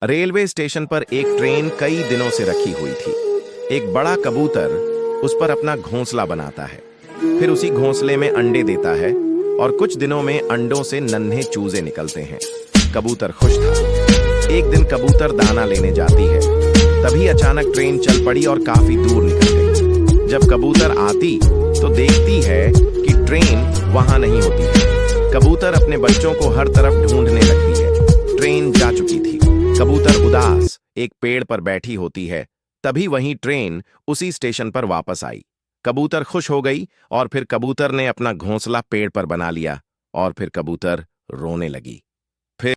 Railway station पर एक train कई दिनों से रखी हुई थी। एक बड़ा कबूतर उस पर अपना घोंसला बनाता है, फिर उसी घोंसले में अंडे देता है और कुछ दिनों में अंडों से नन्हे चूजे निकलते हैं। कबूतर खुश था। एक दिन कबूतर दाना लेने जाती है, तभी अचानक ट्रेन चल पड़ी और काफी दूर निकल गई। जब कबूतर आती तो देखती है कि ट्रेन वहां नहीं होती है। कबूतर अपने बच्चों को हर तरफ ढूंढने लगती है। ट्रेन जा चुकी थी। कबूतर उदास एक पेड़ पर बैठी होती है, तभी वहीं ट्रेन उसी स्टेशन पर वापस आई। कबूतर खुश हो गई और फिर कबूतर ने अपना घोंसला पेड़ पर बना लिया और फिर कबूतर रोने लगी।